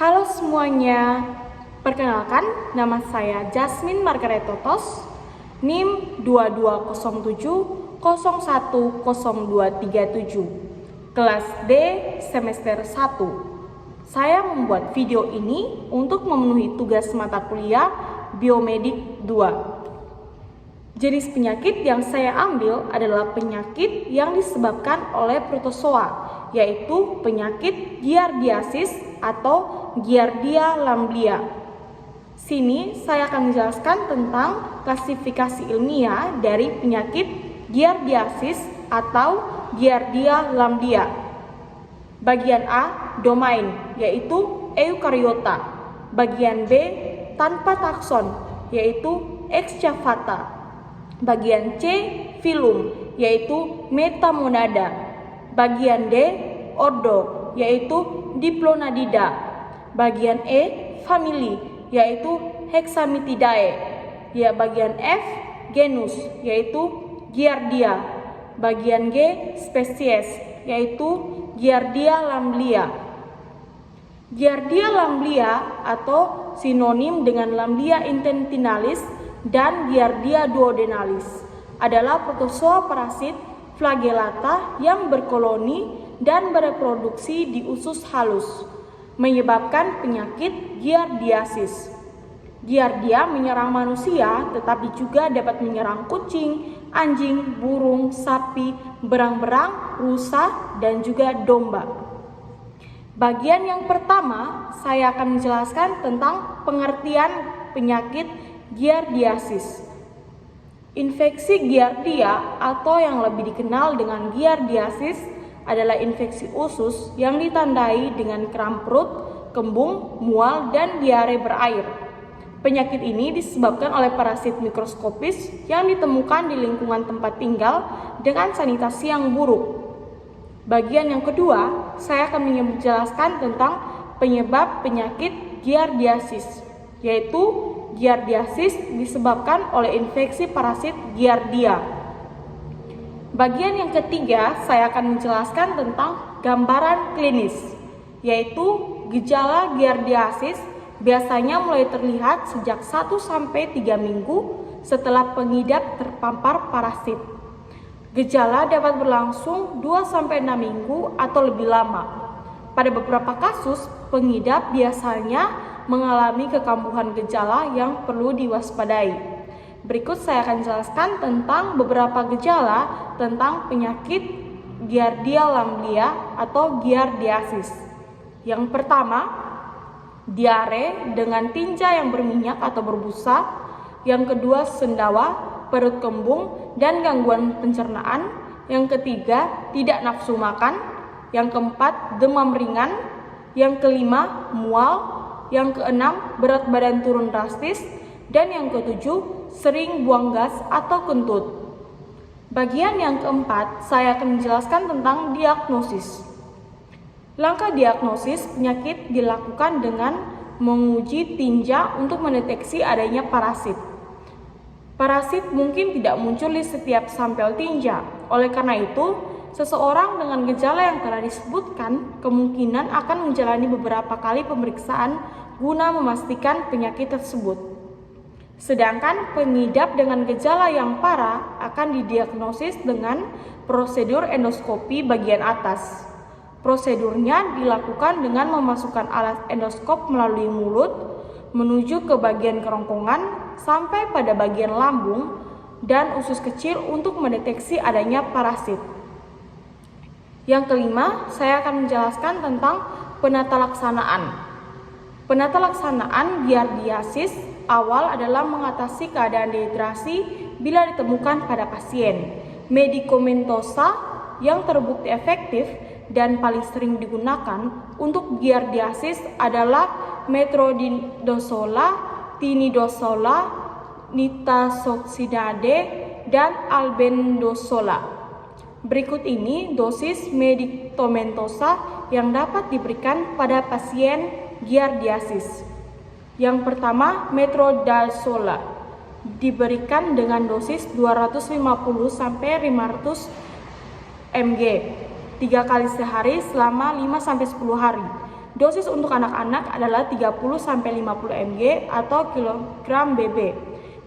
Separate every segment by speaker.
Speaker 1: Halo semuanya, perkenalkan nama saya Jasmine Margaret Totos, NIM 2207010237, kelas D semester 1. Saya membuat video ini untuk memenuhi tugas mata kuliah Biomedik 2. Jenis penyakit yang saya ambil adalah penyakit yang disebabkan oleh protozoa, yaitu penyakit giardiasis atau Giardia lamblia. Sini saya akan menjelaskan tentang klasifikasi ilmiah dari penyakit giardiasis atau Giardia lamblia. Bagian A, domain, yaitu eukariota. Bagian B, tanpa takson, yaitu Exjavata. Bagian C, filum, yaitu Metamonada. Bagian D, ordo, yaitu Diplonadida. Bagian E, family, yaitu Hexamitidae. Bagian F, genus, yaitu Giardia. Bagian G, spesies, yaitu Giardia lamblia. Giardia lamblia atau sinonim dengan Lamblia intestinalis dan Giardia duodenalis adalah protozoa parasit flagellata yang berkoloni dan bereproduksi di usus halus, menyebabkan penyakit giardiasis. Giardia menyerang manusia, tetapi juga dapat menyerang kucing, anjing, burung, sapi, berang-berang, rusa, dan juga domba. Bagian yang pertama, saya akan menjelaskan tentang pengertian penyakit giardiasis. Infeksi giardia atau yang lebih dikenal dengan giardiasis adalah infeksi usus yang ditandai dengan kram perut, kembung, mual, dan diare berair. Penyakit ini disebabkan oleh parasit mikroskopis yang ditemukan di lingkungan tempat tinggal dengan sanitasi yang buruk. Bagian yang kedua, saya akan menjelaskan tentang penyebab penyakit giardiasis, yaitu giardiasis disebabkan oleh infeksi parasit Giardia. Bagian yang ketiga, saya akan menjelaskan tentang gambaran klinis, yaitu gejala giardiasis biasanya mulai terlihat sejak 1-3 minggu setelah pengidap terpapar parasit. Gejala dapat berlangsung 2-6 minggu atau lebih lama. Pada beberapa kasus, pengidap biasanya mengalami kekambuhan gejala yang perlu diwaspadai. Berikut saya akan jelaskan tentang beberapa gejala tentang penyakit Giardia lamblia atau giardiasis. Yang pertama, diare dengan tinja yang berminyak atau berbusa. Yang kedua, sendawa, perut kembung, dan gangguan pencernaan. Yang ketiga, tidak nafsu makan. Yang keempat, demam ringan. Yang kelima, mual. Yang keenam, berat badan turun drastis. Dan yang ketujuh, sering buang gas atau kentut. Bagian yang keempat, saya akan menjelaskan tentang diagnosis. Langkah diagnosis penyakit dilakukan dengan menguji tinja untuk mendeteksi adanya parasit. Parasit mungkin tidak muncul di setiap sampel tinja. Oleh karena itu, seseorang dengan gejala yang telah disebutkan kemungkinan akan menjalani beberapa kali pemeriksaan guna memastikan penyakit tersebut. Sedangkan pengidap dengan gejala yang parah akan didiagnosis dengan prosedur endoskopi bagian atas. Prosedurnya dilakukan dengan memasukkan alat endoskop melalui mulut menuju ke bagian kerongkongan sampai pada bagian lambung dan usus kecil untuk mendeteksi adanya parasit. Yang kelima, saya akan menjelaskan tentang penata laksanaan. Penata laksanaan giardiasis awal adalah mengatasi keadaan dehidrasi bila ditemukan pada pasien. Medikamentosa yang terbukti efektif dan paling sering digunakan untuk giardiasis adalah metronidazole, tinidazole, nitazoxanide, dan albendazole. Berikut ini dosis medikamentosa yang dapat diberikan pada pasien giardiasis. Yang pertama, metronidazole diberikan dengan dosis 250-500 mg 3 kali sehari selama 5-10 hari Dosis untuk anak-anak adalah 30-50 mg atau kilogram BB.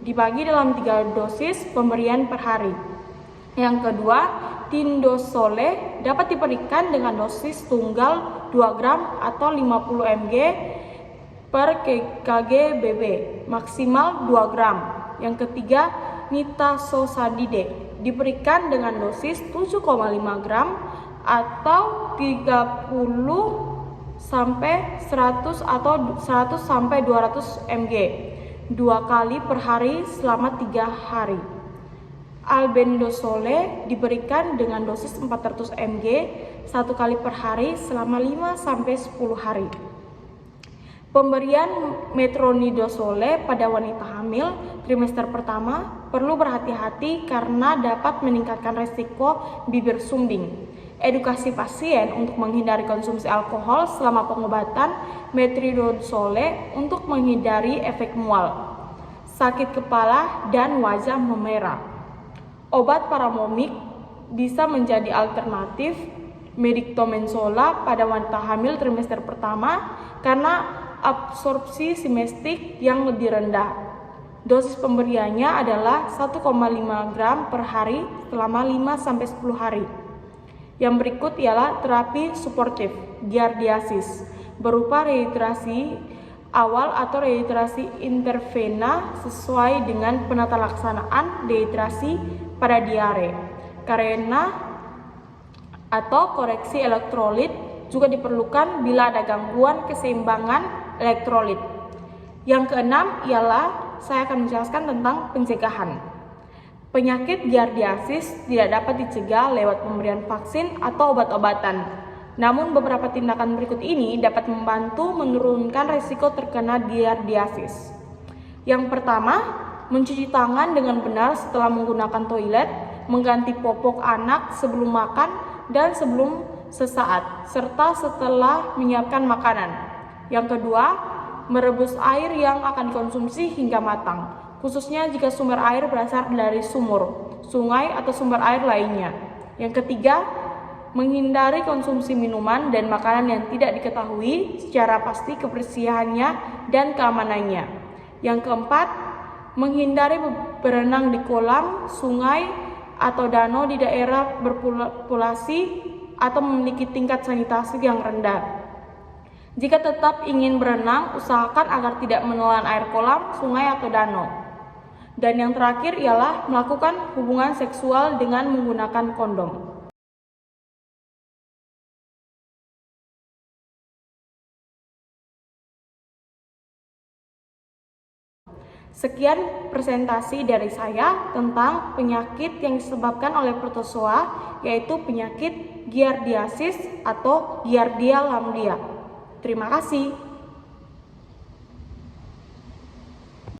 Speaker 1: Dibagi dalam 3 dosis pemberian per hari. Yang kedua, Tindosole dapat diberikan dengan dosis tunggal 2 gram atau 50 mg per kg BB, maksimal 2 gram. Yang ketiga, Nitazosanide diberikan dengan dosis 7,5 gram atau 30 sampai 100 atau 100 sampai 200 mg 2 kali per hari selama 3 hari. Albendazole diberikan dengan dosis 400 mg 1 kali per hari selama 5 sampai 10 hari. Pemberian metronidazole pada wanita hamil trimester pertama perlu berhati-hati karena dapat meningkatkan risiko bibir sumbing. Edukasi pasien untuk menghindari konsumsi alkohol selama pengobatan, metronidazole untuk menghindari efek mual, sakit kepala, dan wajah memerah. Obat paramomik bisa menjadi alternatif medikamentosa pada wanita hamil trimester pertama karena absorpsi simestik yang lebih rendah. Dosis pemberiannya adalah 1,5 gram per hari selama 5-10 hari. Yang berikut ialah terapi suportif giardiasis berupa rehidrasi awal atau rehidrasi intervena sesuai dengan penata laksanaan dehidrasi pada diare. Karena atau koreksi elektrolit juga diperlukan bila ada gangguan keseimbangan elektrolit. Yang keenam ialah saya akan menjelaskan tentang pencegahan. Penyakit giardiasis tidak dapat dicegah lewat pemberian vaksin atau obat-obatan. Namun beberapa tindakan berikut ini dapat membantu menurunkan risiko terkena giardiasis. Yang pertama, mencuci tangan dengan benar setelah menggunakan toilet, mengganti popok anak sebelum makan dan sebelum sesaat, serta setelah menyiapkan makanan. Yang kedua, merebus air yang akan dikonsumsi hingga matang, khususnya jika sumber air berasal dari sumur, sungai, atau sumber air lainnya. Yang ketiga, menghindari konsumsi minuman dan makanan yang tidak diketahui secara pasti kebersihannya dan keamanannya. Yang keempat, menghindari berenang di kolam, sungai, atau danau di daerah berpopulasi atau memiliki tingkat sanitasi yang rendah. Jika tetap ingin berenang, usahakan agar tidak menelan air kolam, sungai, atau danau. Dan yang terakhir ialah melakukan hubungan seksual dengan menggunakan kondom. Sekian presentasi dari saya tentang penyakit yang disebabkan oleh protozoa, yaitu penyakit giardiasis atau Giardia lamblia. Terima kasih.